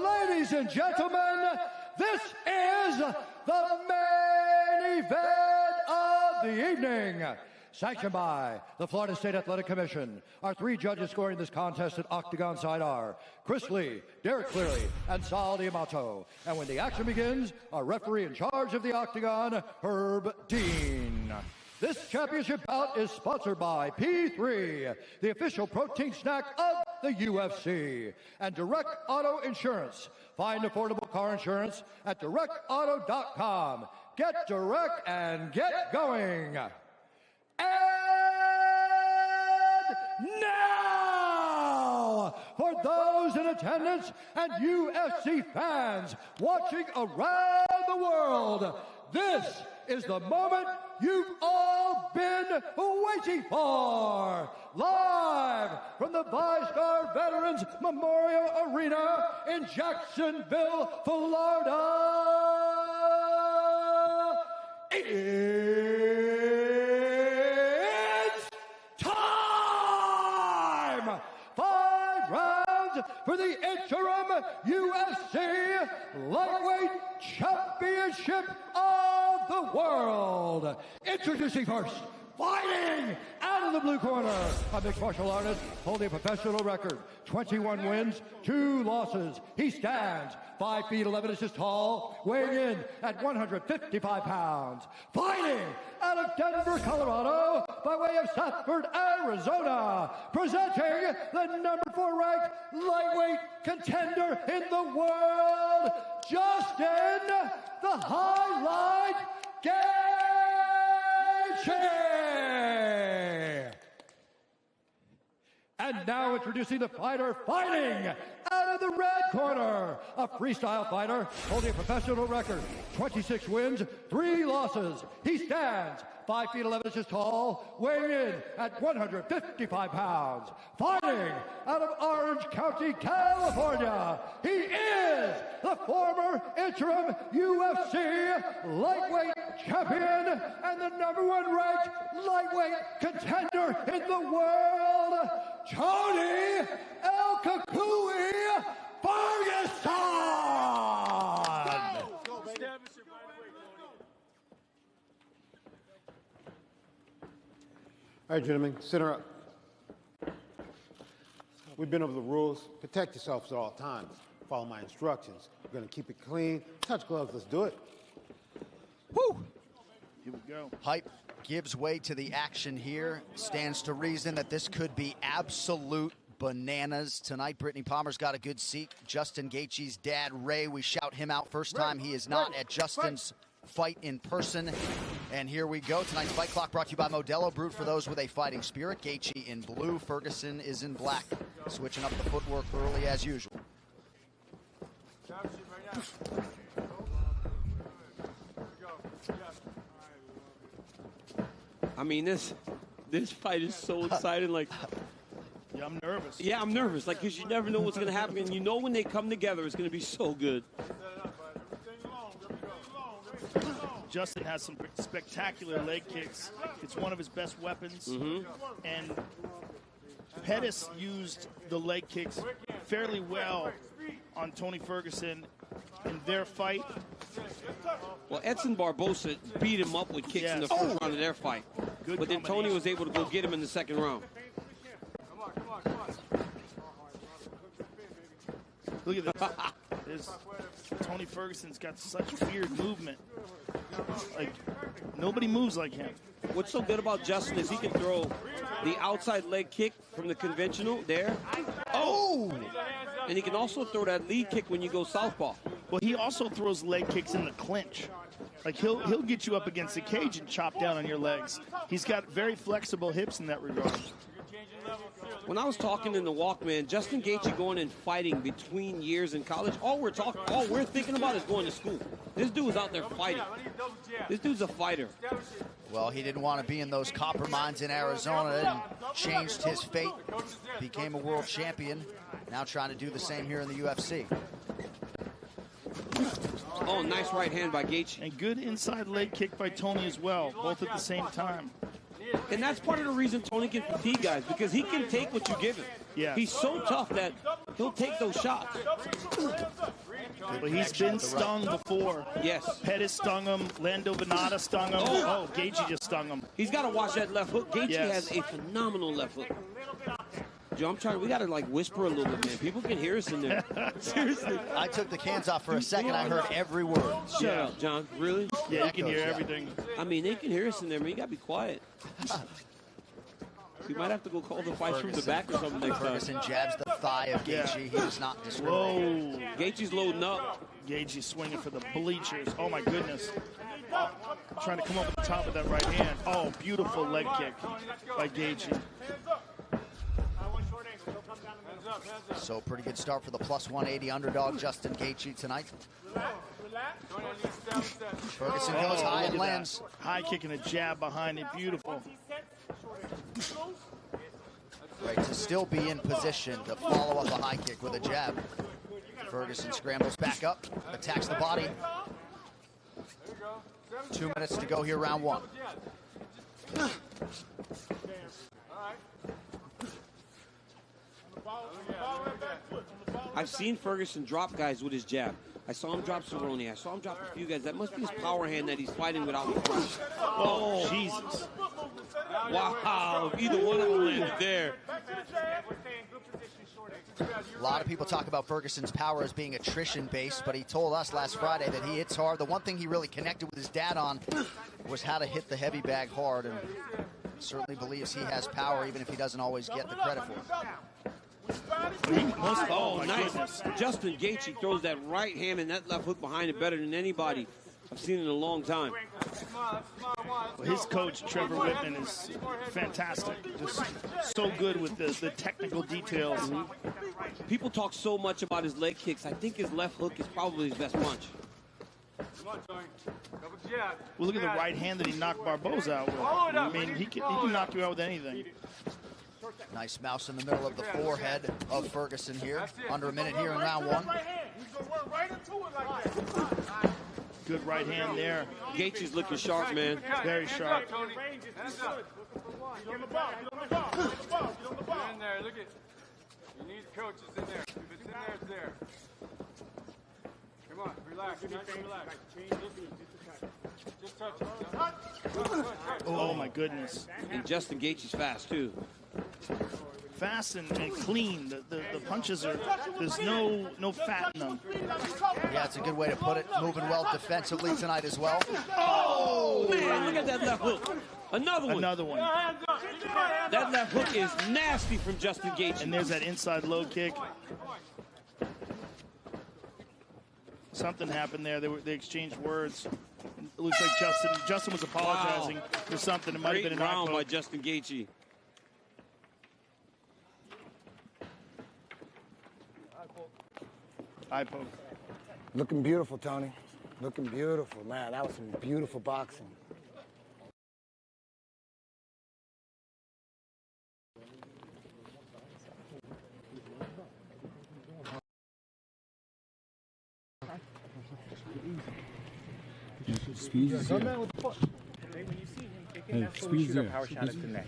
Ladies and gentlemen, this is the main event of the evening. Sanctioned by the Florida State Athletic Commission. Our three judges scoring this contest at Octagon side are Chris Lee, Derek Cleary, and Sal D'Amato. And when the action begins, our referee in charge of the Octagon, Herb Dean. This championship bout is sponsored by P3, the official protein snack of the UFC, and Direct Auto Insurance. Find affordable car insurance at directauto.com. Get direct and get going. And now, for those in attendance and UFC fans watching around the world, this is the moment you've all been waiting for. Live from the VyStar Veterans Memorial Arena in Jacksonville, Florida. It's time! 5 rounds for the interim UFC Lightweight Championship of the World. Introducing first, fighting out of the blue corner, a mixed martial artist holding a professional record, 21 wins, 2 losses. He stands 5 feet 11 inches tall, weighing in at 155 pounds. Fighting out of Denver, Colorado, by way of Southford, Arizona, presenting the number 4 ranked lightweight contender in the world, Justin the Highlight Gaethje. And now introducing the fighter fighting out of the red corner, a freestyle fighter holding a professional record, 26 wins, 3 losses. He stands 5 feet 11 inches tall, weighing in at 155 pounds. Fighting out of Orange County, California, he is the former interim UFC lightweight champion and the number 1 ranked lightweight contender in the world, Toни Ferguson! All right, gentlemen, center up. We've been over the rules. Protect yourselves at all times. Follow my instructions. We're going to keep it clean. Touch gloves. Let's do it. Woo! Here we go. Hype gives way to the action here. Stands to reason that this could be absolute bananas tonight. Brittany Palmer's got a good seat. Justin Gaethje's dad, Ray, we shout him out first time he is not at Justin's fight in person. And here we go. Tonight's Fight Clock brought to you by Modelo, brewed for those with a fighting spirit. Gaethje in blue, Ferguson is in black. Switching up the footwork early as usual. I mean, this fight is so exciting. Like, Yeah, I'm nervous. yeah, I'm nervous. Like, because you never know what's going to happen. And you know when they come together, it's going to be so good. Justin has some spectacular leg kicks. It's one of his best weapons. And Pettis used the leg kicks fairly well on Tony Ferguson in their fight. Well, Edson Barbosa beat him up with kicks in the first round of their fight. But then Tony was able to go get him in the second round. Look at this. Tony Ferguson's got such weird movement. Like, nobody moves like him. What's so good about Justin is he can throw the outside leg kick from the conventional there. Oh! And he can also throw that lead kick when you go southpaw. Well, he also throws leg kicks in the clinch. Like, he'll get you up against the cage and chop down on your legs. He's got very flexible hips in that regard. When I was talking in the Walkman, Justin Gaethje going and fighting between years in college, all we're thinking about is going to school. This dude's out there fighting. This dude's a fighter. Well, he didn't want to be in those copper mines in Arizona and changed his fate. Became a world champion. Now trying to do the same here in the UFC. Oh, nice right hand by Gaethje. And good inside leg kick by Tony as well, both at the same time. And that's part of the reason Tony can fatigue guys, because he can take what you give him. Yeah. He's so tough that He'll take those shots. But he's been stung before. Yes. Pettis stung him. Lando Venata stung him. Oh, Gaethje just stung him. He's got to watch that left hook. Gaethje Yes. has a phenomenal left hook. Joe, we got to like whisper a little bit, man. People can hear us in there. Seriously. I took the cans off for a second. I heard every word. Shut up, John. Really? Yeah, you can hear everything. I mean, they can hear us in there, man. You got to be quiet. We might have to go call the fight from the back or something next time. Ferguson jabs the thigh of Gaethje. He does not discriminate. Whoa. Gaethje's loading up. Gaethje swinging for the bleachers. Oh, my goodness. Trying to come over the top of that right hand. Oh, beautiful leg kick by Gaethje. So pretty good start for the plus 180 underdog Justin Gaethje tonight. Ferguson goes high and lands. High kick and a jab behind it. Beautiful. Right, to still be in position to follow up a high kick with a jab. Ferguson scrambles back up, attacks the body. 2 minutes to go here, round one. I've seen Ferguson drop guys with his jab. I saw him drop Cerrone. I saw him drop a few guys. That must be his power hand that he's fighting without the front. Oh, Jesus. Wow, either one of them landed there. A lot of people talk about Ferguson's power as being attrition-based, but he told us last Friday that he hits hard. The one thing he really connected with his dad on was how to hit the heavy bag hard, and certainly believes he has power, even if he doesn't always get the credit for it. Oh, nice. Justin Gaethje throws that right hand and that left hook behind it better than anybody I've seen in a long time. Well, his coach, Trevor Whitman, is fantastic. Just so good with the technical details. People talk so much about his leg kicks. I think his left hook is probably his best punch. Well, look at the right hand that he knocked Barboza out with. I mean, he can knock you out with anything. Nice mouse in the middle of the forehead of Ferguson here. Under a minute here in round one. Good right hand there. Gaethje's looking sharp, man. Very sharp. In there, look at. You need coaches in there. If it's in there, it's there. Come on, relax. Relax. Just touch it. Oh, my goodness. And Justin Gaethje's fast, too. Fast and clean. The punches are, there's no fat in them. Yeah, it's a good way to put it. Moving well defensively tonight as well. Oh, man, look at that left hook. Another one. Another one. That left hook is nasty from Justin Gaethje. And there's that inside low kick. Something happened there. They exchanged words. It looks like Justin was apologizing for something. It might have been an round eye by poke. Justin Gaethje. Eye poke. Looking beautiful, Tony. Looking beautiful, man. That was some beautiful boxing. Speed is there. Hey, speed is there. Power shot at the neck.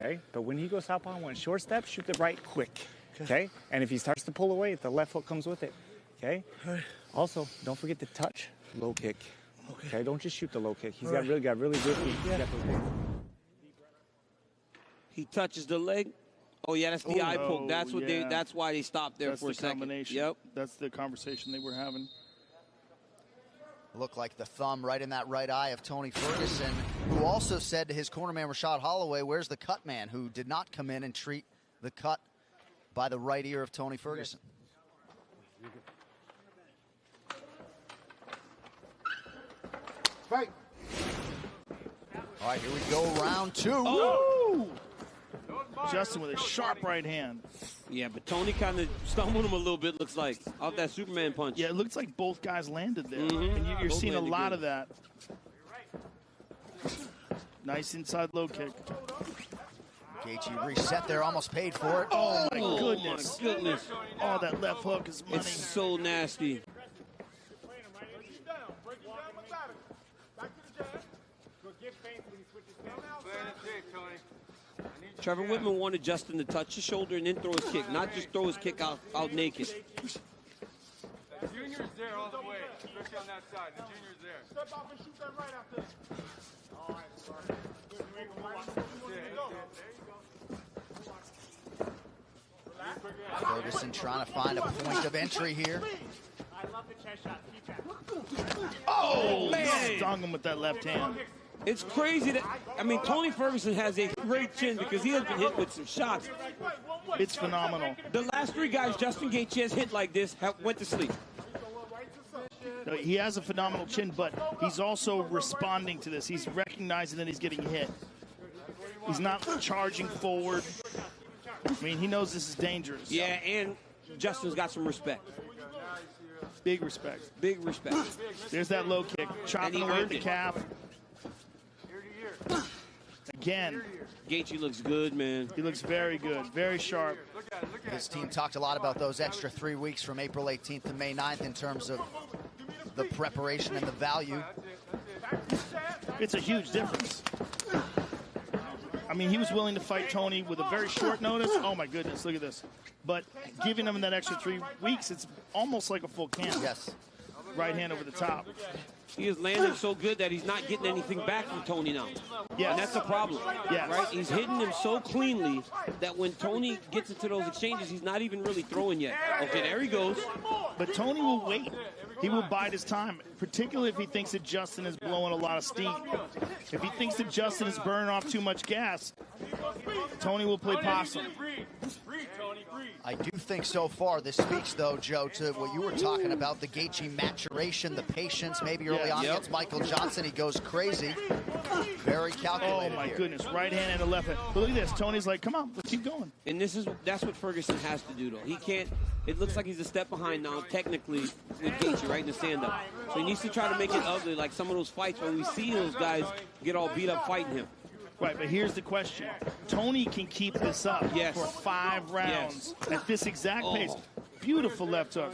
Okay? But when he goes southpaw on one short step, shoot the right quick. Okay? And if he starts to pull away, the left hook comes with it. Okay? Also, don't forget to touch low kick. Okay? Don't just shoot the low kick. He's got really good feet. He touches the leg. Oh yeah, that's the eye poke. That's what yeah. that's why they stopped there That's for a the second. combination. Yep. That's the conversation they were having. Looked like the thumb right in that right eye of Tony Ferguson, who also said to his cornerman Rashad Holloway, where's the cut man, who did not come in and treat the cut by the right ear of Tony Ferguson. Fight. All right, here we go, round two. Oh! Justin with a sharp right hand. Yeah, but Tony kind of stumbled him a little bit, looks like, off that Superman punch. Yeah, it looks like both guys landed there. Mm-hmm. And you're Both seeing a landed lot good. of that. Nice inside low kick. Gaethje reset there, almost paid for it. Oh, my goodness. My goodness. Oh, that left hook is money. It's so nasty. Trevor Whitman wanted Justin to touch his shoulder and then throw his kick, not just throw his kick out naked. The junior's there all the way, especially on that side. The junior's there. Step up and shoot that right after. All right, sorry. Ferguson trying to find a point of entry here. I love the chest shot. Keep that. Oh, man! Stung him with that left hand. It's crazy that, I mean, Tony Ferguson has a great chin because he has been hit with some shots. It's phenomenal. The last 3 guys Justin Gaethje has hit like this went to sleep. He has a phenomenal chin, but he's also responding to this. He's recognizing that he's getting hit. He's not charging forward. I mean, he knows this is dangerous. Yeah, and Justin's got some respect. Big respect. Big respect. There's that low kick, chopping away at the calf. Again. Gaethje looks good, man. He looks very good, very sharp. His team talked a lot about those extra 3 weeks from April 18th to May 9th in terms of the preparation and the value. It's a huge difference. I mean, he was willing to fight Tony with a very short notice. Oh, my goodness, look at this. But giving him that extra 3 weeks, it's almost like a full camp. Yes. Right hand over the top. He is landing so good that he's not getting anything back from Tony now. Yes. And that's a problem. Yes. Right? He's hitting him so cleanly that when Tony gets into those exchanges, he's not even really throwing yet. Okay, there he goes. But Tony will wait. He will bide his time, particularly if he thinks that Justin is blowing a lot of steam. If he thinks that Justin is burning off too much gas, Tony will play possum. I do think so far this speaks, though, Joe, to what you were talking about, the Gaethje maturation, the patience, maybe early on against Michael Johnson. He goes crazy. Very calculated. Oh, my here. goodness. Right hand and a left hand. But look at this. Tony's like, come on, let's keep going. And that's what Ferguson has to do, though. He can't. It looks like he's a step behind now, technically, with Gaethje, right in the stand-up. So he needs to try to make it ugly, like some of those fights where we see those guys get all beat up fighting him. Right, but here's the question. Tony can keep this up for 5 rounds at this exact pace. Beautiful left hook.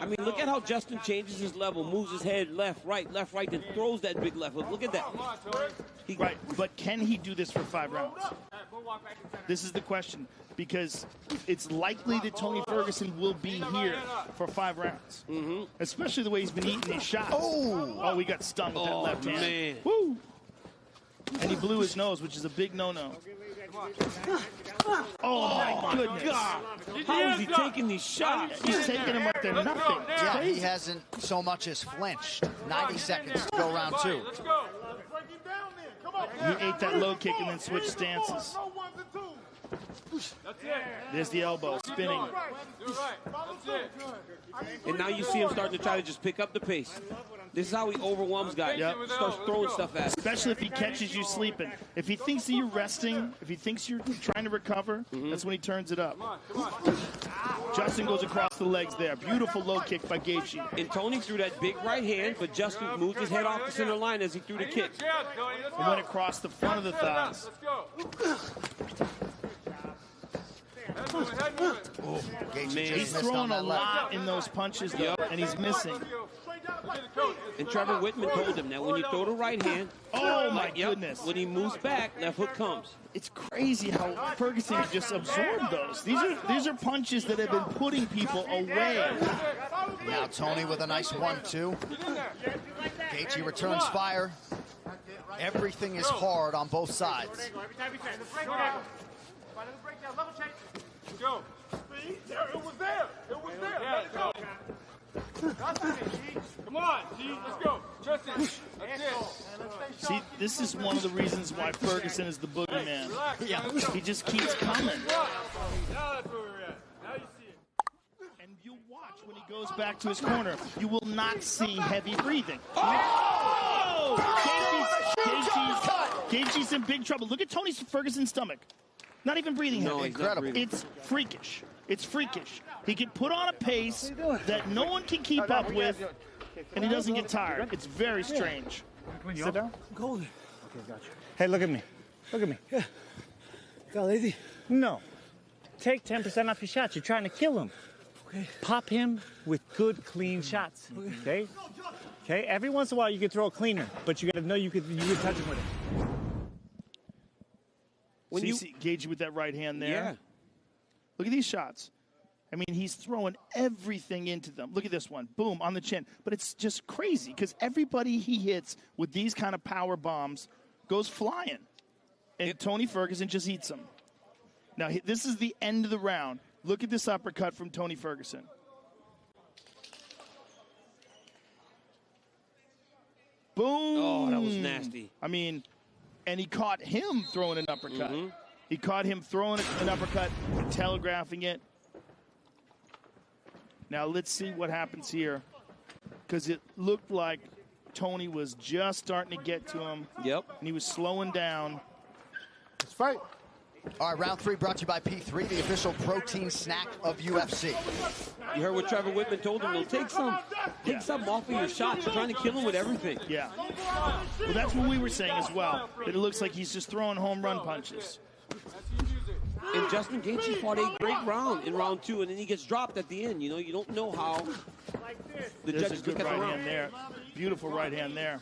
I mean, look at how Justin changes his level, moves his head left, right, then throws that big left hook. Look at that. Right, but can he do this for 5 rounds? This is the question, because it's likely that Tony Ferguson will be here for 5 rounds, especially the way he's been eating these shots. Oh, we got stung with that left hand. Man. Woo! And he blew his nose, which is a big no-no. Oh, my goodness. God. How is he taking these shots? He's taking them like they're nothing. Yeah, he hasn't so much as flinched. 90 seconds to go round 2. He ate that low kick and then switched stances. There's the elbow, spinning. And now you see him starting to try to just pick up the pace. This is how he overwhelms guys. Starts throwing stuff at him. Especially if he catches you sleeping. If he thinks that you're resting, if he thinks you're trying to recover, that's when he turns it up. Justin goes across the legs there. Beautiful low kick by Gaethje. And Tony threw that big right hand, but Justin moved his head off the center line as he threw the kick. It went across the front of the thighs. He's throwing a lot in those punches, though, and he's missing. And Trevor Whitman told him that when you throw the right hand, oh my goodness, when he moves back, left hook comes. It's crazy how Ferguson can just absorb those. These are punches that have been putting people away. Now Tony with a nice 1-2. Gaethje returns fire. Everything is hard on both sides. Go. It was there. Let it go. Come on, G. Let's go. Justin. That's it. See, this is one of the reasons why Ferguson is the boogeyman. Yeah. He just keeps coming. Now that's where we're at. Now you see it. And you'll watch when he goes back to his corner. You will not see heavy breathing. Oh! Gaethje's in big trouble. Look at Tony Ferguson's stomach. Not even breathing heavy. Incredible. It's freakish. It's freakish. He can put on a pace that no one can keep up with, and he doesn't get tired. It's very strange. Sit down. I'm golden. Okay, got you. Hey, look at me. Look at me. Yeah. Got lazy? No. Take 10% off your shots. You're trying to kill him. Okay. Pop him with good, clean shots. Okay? Okay? Every once in a while, you can throw a cleaner, but you got to know you could touch him with it. When see Gaethje with that right hand there. Yeah. Look at these shots. I mean, he's throwing everything into them. Look at this one. Boom, on the chin. But it's just crazy because everybody he hits with these kind of power bombs goes flying. And Tony Ferguson just eats them. Now, this is the end of the round. Look at this uppercut from Tony Ferguson. Boom. Oh, that was nasty. I mean, and he caught him throwing an uppercut. He caught him throwing an uppercut and telegraphing it. Now, let's see what happens here. Because it looked like Tony was just starting to get to him. Yep. And he was slowing down. Let's fight. All right, round 3 brought to you by P3, the official protein snack of UFC. You heard what Trevor Whitman told him. He'll take some off of your shots. You're trying to kill him with everything. Yeah. Well, that's what we were saying as well. That it looks like he's just throwing home run punches. And Justin Gaethje fought a great round in round 2, and then he gets dropped at the end. You know, you don't know how the judges look at the round. Hand there. Beautiful right hand there.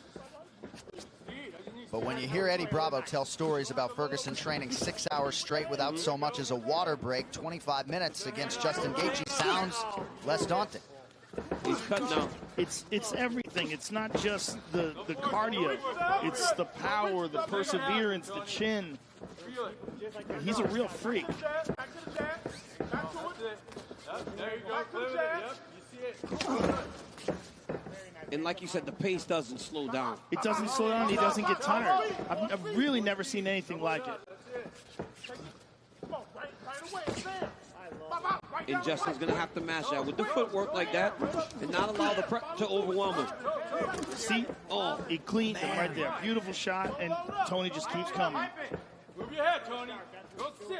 But when you hear Eddie Bravo tell stories about Ferguson training 6 hours straight without so much as a water break, 25 minutes against Justin Gaethje sounds less daunting. He's cut now. It's everything. It's not just the cardio. It's the power, the perseverance, the chin. He's a real freak. There you go. Yep, you see it. And like you said, the pace doesn't slow down. It doesn't slow down. He doesn't get tired. I've really never seen anything like it. And Justin's going to have to match that with the footwork like that and not allow the prep to overwhelm him. See? Oh, he cleaned him right there. Beautiful shot, and Tony just keeps coming. Move your head, Tony.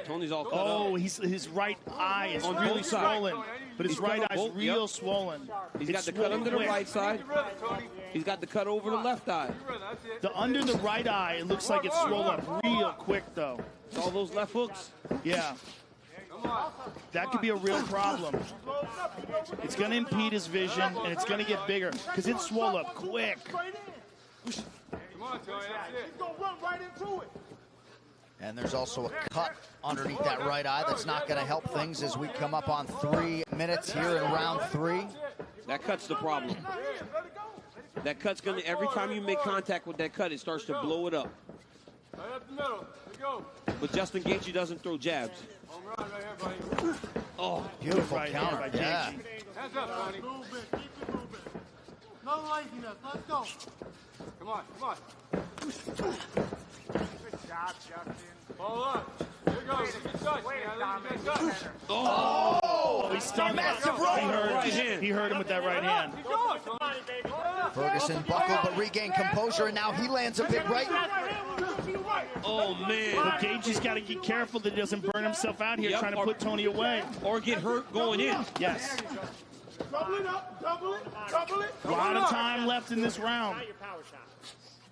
Tony's all cut up. Oh, his right eye is really swollen. But his right eye's real swollen. He's got the cut under the right side. He's got the cut over the left eye. The under the right eye, it looks like it's swollen real quick, though. All those left hooks. Yeah. That could be a real problem. It's going to impede his vision, and it's going to get bigger because it swelled up quick. Come on, Tony. That's it. He's going to run right into it. And there's also a cut underneath that right eye that's not going to help things as we come up on 3 minutes here in round 3. That cut's the problem. That cut's going to, every time you make contact with that cut, it starts to blow it up. Right up the middle. Let's go. But Justin Gaethje doesn't throw jabs. Home run right here, buddy. Oh, beautiful right counter. by Yeah. Hands up, Tony. No laziness. Let's go. Come on, come on. Good job, Justin. Follow up. Here goes. Good touch, man. Good touch. Oh, he stunned him. Massive right hand. He hurt him with that right hand. Keep going, Tony. Ferguson buckled but regained composure, and now he lands a big right. Oh, man. But Gaethje's got to be careful that he doesn't burn himself out here trying to put Tony away. Or get hurt going in. Yes. Double it up. Double it. Double it. A lot of time left in this round.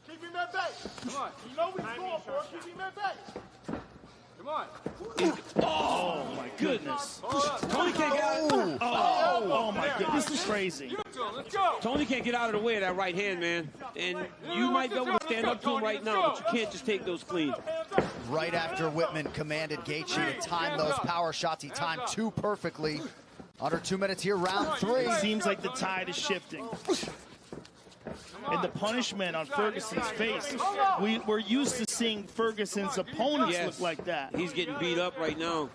Keep him at bay. Come on. You know what he's going for. Keep him at bay. Come on. Oh, my goodness. Tony can't get out. Oh, my goodness. This is crazy. Give it to him. Let's go. Tony can't get out of the way of that right hand, man. And you might be able to stand up to him right now, but you can't just take those clean. Right after Whitman commanded Gaethje to time those power shots, he timed 2 perfectly. Under 2 minutes here, round 3. It seems like the tide is shifting. And the punishment on Ferguson's face, we're used to seeing Ferguson's opponents look like that. He's getting beat up right now.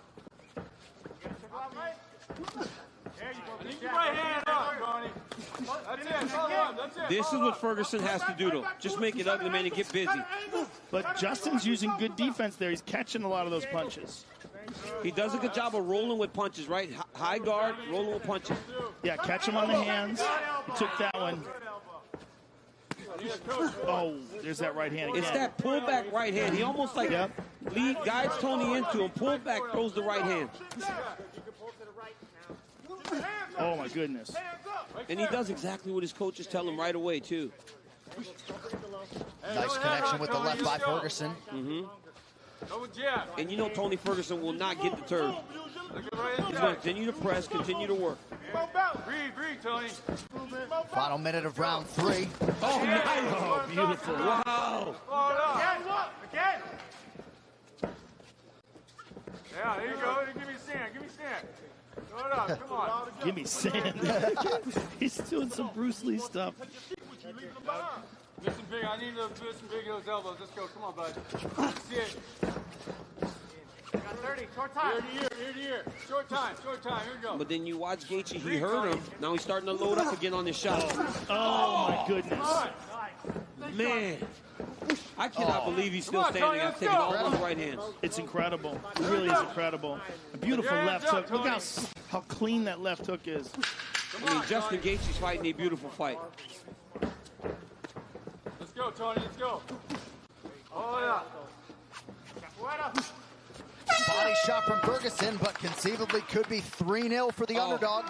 Keep your right hand up, Tony. That's it. Follow up. That's it. This is what Ferguson has to do, though. Just make it ugly, man, and get busy. But Justin's using good defense there. He's catching a lot of those punches. He does a good job of rolling with punches, right? High guard, rolling with punches. Yeah, catch him on the hands. He took that one. Oh, there's that right hand again. It's that pullback right hand. He almost like guides Tony into him, pull back, throws the right hand. Oh, my goodness. And he does exactly what his coaches tell him right away, too. Nice connection with the left by Ferguson. And you know Tony Ferguson will not get deterred. He's going to continue to press, continue to work. Breathe, Tony. Final minute of round 3. Oh, nice. Oh, beautiful. Wow. Again. Yeah, there you go. Give me sand. Give me sand. Throw it up. Come on. Give me sand. He's doing some Bruce Lee stuff. Listen big. I need to listen big those elbows. Let's go. Come on, bud. See it. Got 30. Short time. Ear to ear. Short time. Here we go. But then you watch Gaethje, he hurt him. Now he's starting to load up again on his shot. Oh my goodness. Man. I cannot believe he's still standing after taking all those right hands. It's incredible. It really is incredible. A beautiful left hook. Look how clean that left hook is. I mean, Justin Gaethje's fighting a beautiful fight. Let's go, Tony. Let's go. Oh, yeah. Body shot from Ferguson, but conceivably could be 3-0 for the underdog.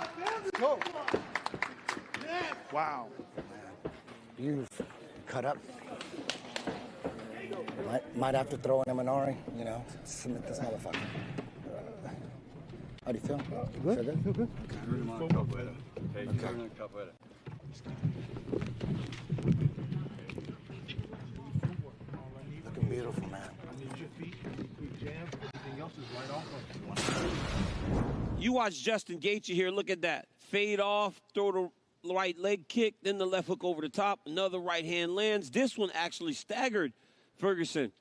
Wow. Beautiful. Cut up. Might have to throw an Imanari, you know, submit this motherfucker. How do you feel? Good? Feel good? Looking beautiful, man. You watch Justin Gaethje here. Look at that. Fade off, throw the right leg kick, then the left hook over the top. Another right hand lands. This one actually staggered Ferguson.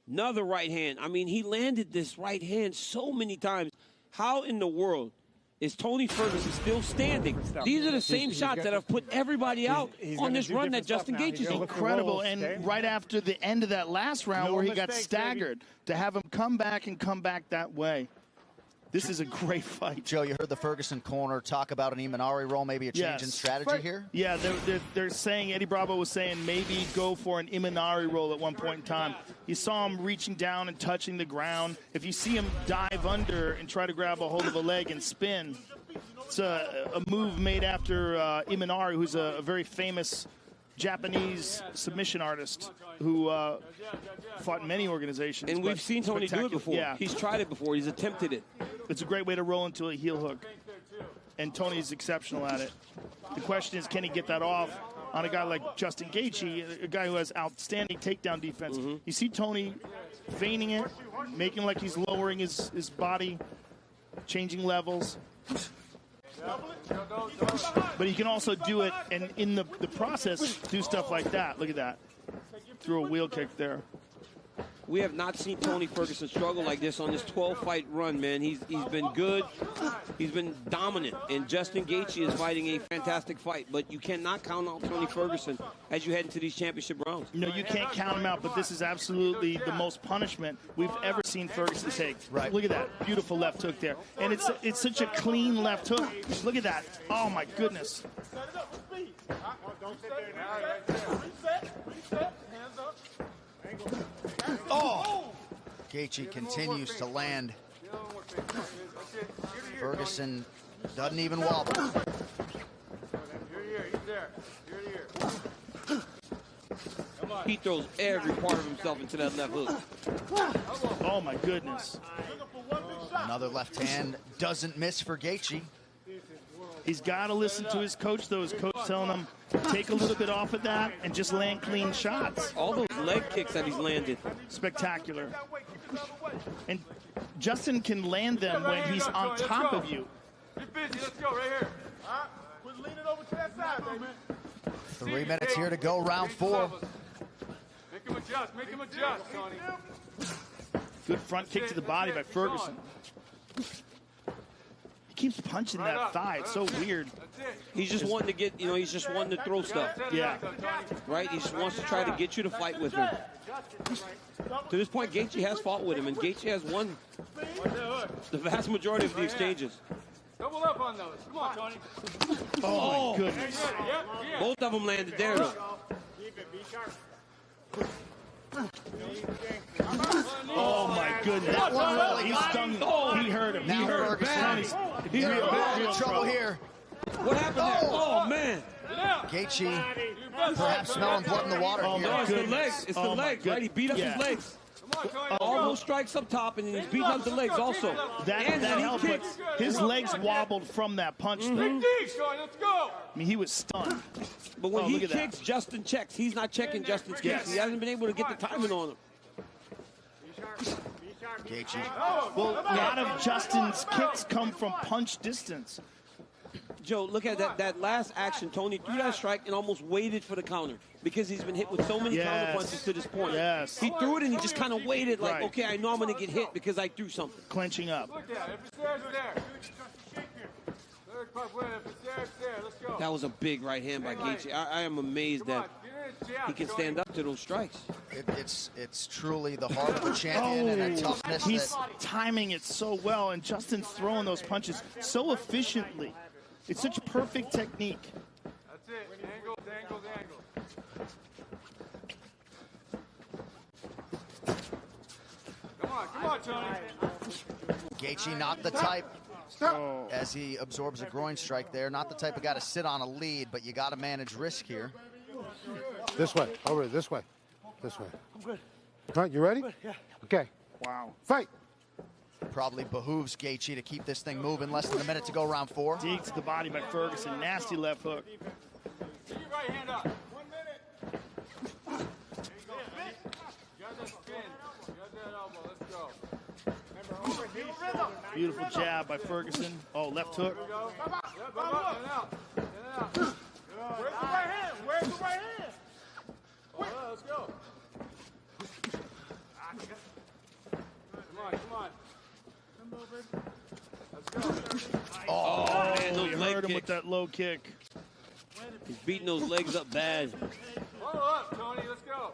Another right hand. I mean, he landed this right hand so many times. How in the world is Tony Ferguson still standing? These are the same shots that have put everybody out on this run that Justin Gaethje's on. Incredible. And right after the end of that last round where he got staggered, to have him come back that way. This is a great fight. Joe, you heard the Ferguson corner talk about an Imanari roll, maybe a change in strategy here? Yeah, they're saying, Eddie Bravo was saying maybe go for an Imanari roll at one point in time. You saw him reaching down and touching the ground. If you see him dive under and try to grab a hold of a leg and spin, it's a move made after Imanari, who's a very famous Japanese submission artist who fought in many organizations. And we've seen Tony do it before. Yeah. He's tried it before. He's attempted it. It's a great way to roll into a heel hook. And Tony's exceptional at it. The question is, can he get that off on a guy like Justin Gaethje, a guy who has outstanding takedown defense? You see Tony feigning it, making like he's lowering his body, changing levels. But he can also do it, and in the process, do stuff like that. Look at that. Threw a wheel kick there. We have not seen Tony Ferguson struggle like this on this 12-fight run, man. He's been good. He's been dominant. And Justin Gaethje is fighting a fantastic fight. But you cannot count out Tony Ferguson as you head into these championship rounds. No, you can't count him out, but this is absolutely the most punishment we've ever seen Ferguson take. Right. Look at that. Beautiful left hook there. And it's such a clean left hook. Look at that. Oh, my goodness. Oh! Gaethje continues to land. Ferguson doesn't even wobble. He throws every part of himself into that left hook. Oh, my goodness. Another left hand doesn't miss for Gaethje. He's got to listen to his coach, though. His coach telling him, take a little bit off of that and just land clean shots. All those leg kicks that he's landed. Spectacular. And Justin can land them when he's on top of you. Get busy. Let's go right here. Quit leaning over to that side, baby. 3 minutes here to go, round 4. Make him adjust. Make him adjust, Tony. Good front kick to the body by Ferguson. He keeps punching that thigh. It's so weird. He's just wanting to get, he's just wanting to throw stuff. Yeah. Right? He just wants to try to get you to fight with him. To this point, Gaethje has fought with him, and Gaethje has won the vast majority of the exchanges. Double up on those. Come on, Tony. Oh, my goodness. Both of them landed there, though. Oh, my goodness. That one really He stung. He hurt him. Now He hurt Ferguson him. in real trouble here. What happened there? Oh, man. Gaethje perhaps smelling blood in the water Oh, here. No, it's the goodness. legs. It's the Oh, my legs, right? He beat up Yeah. his legs. Almost strikes up top, and then he's beating up the legs also. That and then helped, he but kicks. his legs wobbled from that punch. Though. Let's go. I mean, he was stunned. But when Oh, he look at that. kicks, Justin checks. He's not checking Justin's kicks. Yes. He hasn't been able to get the timing on him. Gaethje. Well, a lot of Justin's kicks come from punch distance. Joe, look at that last action. Tony threw that strike and almost waited for the counter because he's been hit with so many counter punches to this point. Yes. He threw it and he just kind of waited like, Right. okay, I know I'm going to get hit because I threw something. Clenching up. Look at it. If it's there, it's there. Third part, if it's there, it's there. Let's go. That was a big right hand by Gaethje. I am amazed that he can stand up to those strikes. It's truly the heart of a champion and a toughness. He's timing it so well, and Justin's throwing those punches so efficiently. It's such perfect technique. That's it. Angles, angles, angles. Come on, Tony. Gaethje not the type, as he absorbs a groin strike there, not the type of guy to sit on a lead, but you got to manage risk here. This way, over this way, this way. I'm good. All right, you ready? Yeah. Okay. Wow. Fight. Probably behooves Gaethje to keep this thing moving. Less than a minute to go, round 4. Dig to the body by Ferguson. Nasty left hook. Get your right hand up. 1 minute. Got that spin. Got that elbow. Let's go. Beautiful jab by Ferguson. Oh, left hook. Where's the right hand? Where's the right hand? Oh, let's go. Come on. Let's go. Oh, man, those You leg heard him with kicks. that low kick. He's beating those legs up bad. Hold up, Tony. Let's go.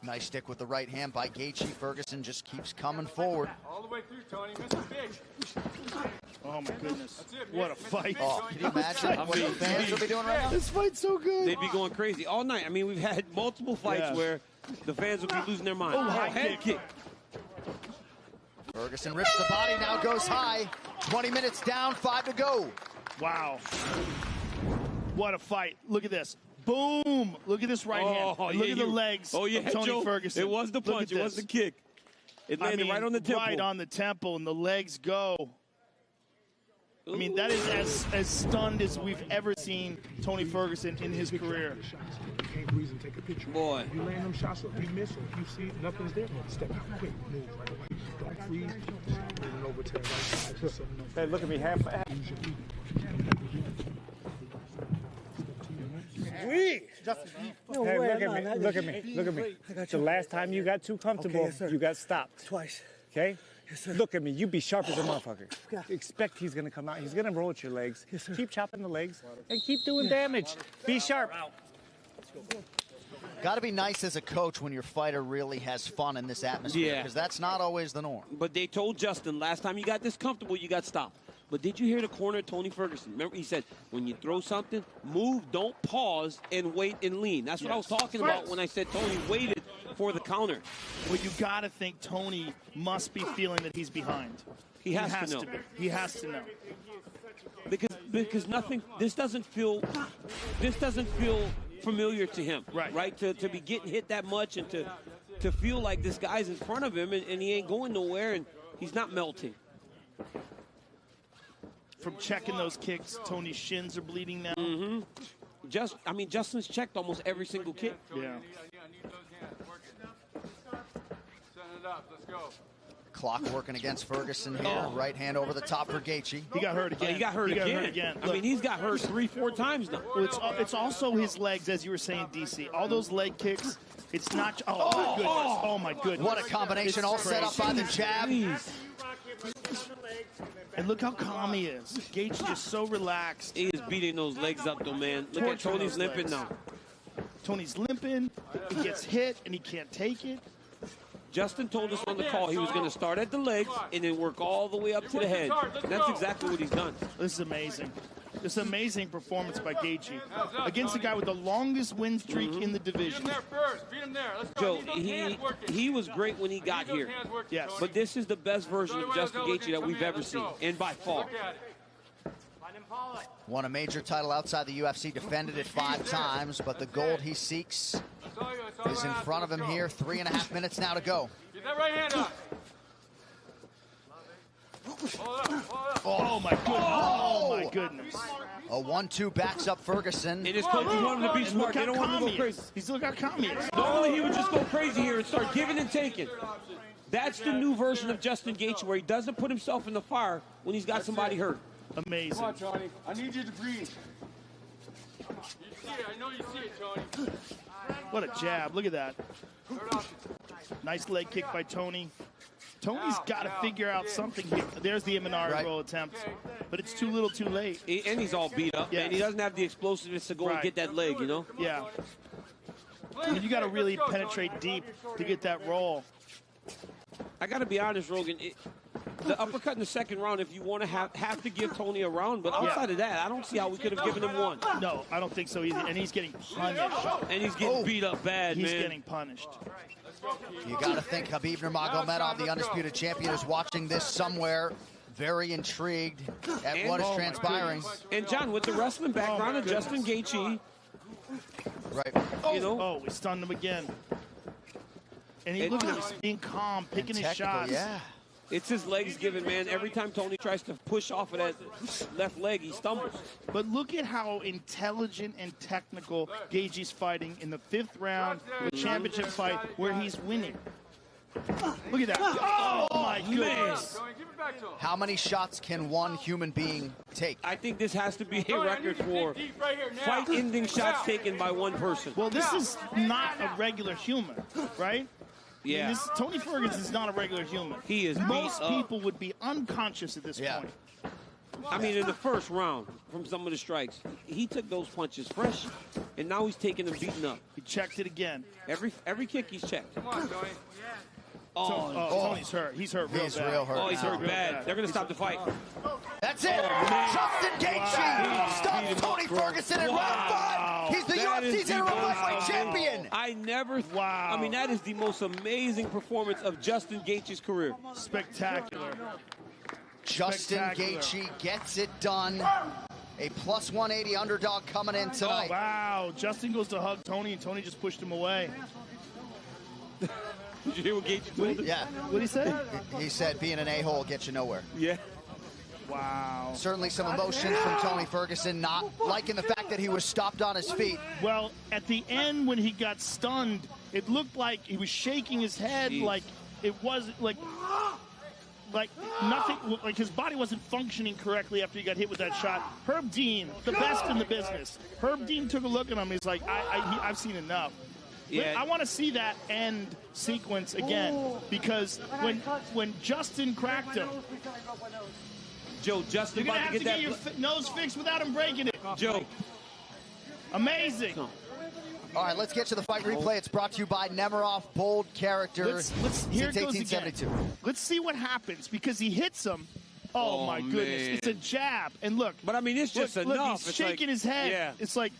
Nice stick with the right hand by Gaethje. Ferguson just keeps coming forward. All the way through, Tony. Mr. Big. Oh, my goodness. That's it, What a Mr. fight. Big, Oh, Tony. can you imagine what the fans will be doing right now? This fight's so good. They'd be going crazy all night. I mean, we've had multiple fights Yeah. where the fans will be losing their mind. high Head kick. Ferguson rips the body, now goes high. 20 minutes down, 5 to go. Wow. What a fight. Look at this. Boom. Look at this right hand. Oh, Look yeah, at the legs Oh, yeah, of Tony Joe, Ferguson. It was the Look punch. at It was the this. kick. It landed right on the temple. Right on the temple, and the legs go. I mean, that is as stunned as we've ever seen Tony Ferguson in his career. You can't breathe and take a picture. Boy. You land them shots up, you miss them. You see nothing's there, step out quick, move right away. Don't freeze, moving over to the right side. Just so you know. Hey, look at me, half. Use your feet. No Hey, way, look at me, look at me, look at me. The last time you got too comfortable, yes, sir. you got stopped. Twice. Okay? Yes, sir. Look at me. You be sharp as a motherfucker. Yeah. Expect he's going to come out. He's going to roll at your legs. Yes, sir. Keep chopping the legs and keep doing damage. Be sharp. Got to be nice as a coach when your fighter really has fun in this atmosphere, Yeah. because that's not always the norm. But they told Justin, last time you got this comfortable, you got stopped. But did you hear the corner, Tony Ferguson? Remember, he said, when you throw something, move, don't pause, and wait and lean. That's what I was talking about when I said Tony waited for the counter. Well, you got to think Tony must be feeling that he's behind. He has to know. be. He has to know. Because nothing, this doesn't feel familiar to him. Right. To be getting hit that much and to feel like this guy's in front of him and he ain't going nowhere and he's not melting. From checking those kicks, Tony's shins are bleeding now. Mm-hmm. Justin's checked almost every single kick. Yeah. I need those hands. Work it. Setting it up. Let's go. Clock working against Ferguson here. Right hand over the top for Gaethje. He got hurt again. He got hurt again. I mean, he's got hurt 3-4 times now. Well, it's also his legs, as you were saying, DC. All those leg kicks. It's not. Oh, my goodness. Oh, my goodness. What a combination, It's all set up by the jab. Jeez. And look how calm he is. Gaethje just so relaxed. He is beating those legs up, though, man. Look at Torturing Tony's those limping legs. now. Tony's limping. He gets hit, and he can't take it. Justin told us on the call he was going to start at the legs and then work all the way up to the head. And that's exactly what he's done. This is amazing. This amazing performance by Gaethje against the guy with the longest win streak in the division. Beat him there first. Beat him there. Let's go. Joe, he was great when he got here. Yes. But this is the best version of Justin Gaethje that we've ever seen, and by far. Look at it. Won a major title outside the UFC, defended it 5 times, but the gold he seeks is in front of him here. 3.5 minutes now to go. Get that right hand up. Hold up. Hold up. Oh, my goodness. Oh, my goodness. A 1-2 backs up Ferguson. And his coaches want him to be And smart. look They how don't want him calm to he go is. crazy. He's look how calm he is. Normally he would just go crazy here and start giving and taking. That's the new version of Justin Gaethje, where he doesn't put himself in the fire when he's got somebody hurt. Amazing. Come on, Tony. I need you to breathe. You see it. I know you see it, Tony. What a jab. Look at that. Nice leg kick by Tony. Tony's got to figure out something here. There's the Imanari roll attempt, but it's too little too late. And he's all beat up, and he doesn't have the explosiveness to go and get that leg, you know? Yeah. And you got to really penetrate deep to get that roll. I got to be honest, Rogan. The uppercut in the second round, if you want to have to give Tony a round, but outside of that, I don't see how we could have given him one. No, I don't think so either. And he's getting punished. And he's getting beat up bad, He's man. getting punished. You got to think Khabib Nurmagomedov, the undisputed champion, is watching this somewhere, very intrigued at what is transpiring. And John, with the wrestling background of Justin Gaethje, right? You know, oh, we stunned him again. And look at him, he's being calm, picking his shots. Yeah. It's his legs given, man. Every time Tony tries to push off of that left leg, he stumbles. But look at how intelligent and technical Gaethje's fighting in the 5th round, the championship fight, where he's winning. Look at that. Oh, my goodness. How many shots can one human being take? I think this has to be a record for fight-ending shots taken by one person. Well, this is not a regular human, right? Yeah. I mean, Tony Ferguson is not a regular human. He is Most people would be unconscious at this point. I mean, in the first round, from some of the strikes, he took those punches fresh, and now he's taking them beaten up. He checked it again. Every kick he's checked. Come on, Tony. Tony's hurt. He's hurt real bad. Real hurt. Oh, he's hurt bad. They're going to stop the fight. That's it. Justin Gaethje stops Tony Ferguson in round 5. He's the UFC's interim lightweight champion. I mean, that is the most amazing performance of Justin Gaethje's career. Spectacular. Justin Gaethje gets it done. A plus 180 underdog coming in tonight. Oh, wow. Justin goes to hug Tony, and Tony just pushed him away. Did you hear what Gaethje told him? Yeah. What did he say? He said being an a-hole gets you nowhere. Yeah. Wow. Certainly some emotions from Tony Ferguson, not liking the fact that he was stopped on his feet. Well, at the end when he got stunned, it looked like he was shaking his head like it wasn't like nothing, like his body wasn't functioning correctly after he got hit with that shot. Herb Dean, the best in the business. Herb Dean took a look at him. He's like, I've seen enough. Yeah. I want to see that end sequence again because when Justin cracked him, Joe, Justin you're about gonna to get your nose fixed without him breaking it. Joe, amazing. All right, let's get to the fight replay. It's brought to you by Nemiroff, bold character since 1872. Let's see what happens because he hits him. Oh my goodness, man. It's a jab, and look. But I mean, it's just look, enough. He's shaking his head. Yeah. It's like,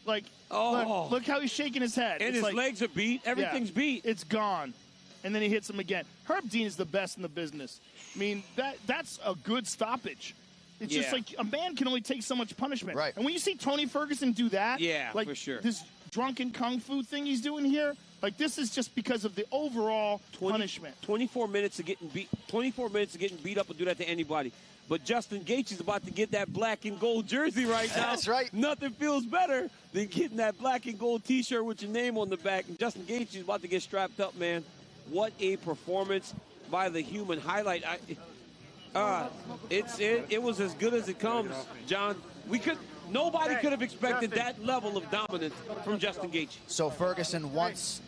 look how he's shaking his head. And it's his legs are beat. Everything's beat. It's gone. And then he hits him again. Herb Dean is the best in the business. I mean, that's a good stoppage. It's just like a man can only take so much punishment. Right. And when you see Tony Ferguson do that, for sure. This drunken kung fu thing he's doing here, like this is just because of the overall punishment. 24 minutes of getting beat. 24 minutes of getting beat up will do that to anybody. But Justin Gaethje's about to get that black and gold jersey right now. That's right. Nothing feels better than getting that black and gold T-shirt with your name on the back. And Justin Gaethje's about to get strapped up, man. What a performance by the human. Highlight. It was as good as it comes, John. Nobody could have expected that level of dominance from Justin Gaethje. So Ferguson, once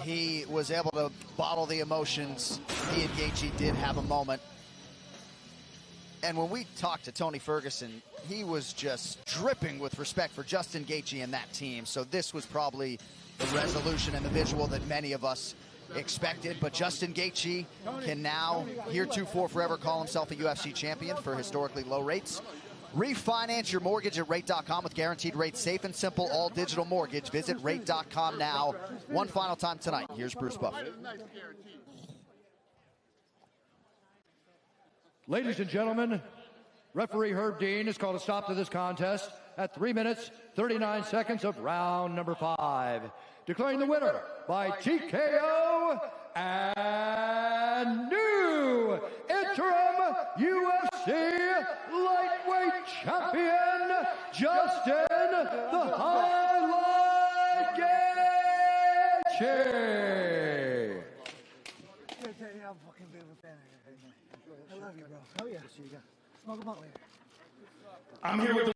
he was able to bottle the emotions, he and Gaethje did have a moment. And when we talked to Tony Ferguson, he was just dripping with respect for Justin Gaethje and that team. So this was probably the resolution and the visual that many of us expected. But Justin Gaethje can now, heretofore forever, call himself a UFC champion for historically low rates. Refinance your mortgage at rate.com with guaranteed rates, safe and simple, all digital mortgage. Visit rate.com now. One final time tonight. Here's Bruce Buffer. Ladies and gentlemen, referee Herb Dean has called a stop to this contest at 3 minutes, 39 seconds of round number 5. Declaring the winner by TKO and new interim UFC lightweight champion, Justin the Highlight Gaethje. I love you, bro. Oh, yeah. Smoke a blunt later. I'm here with the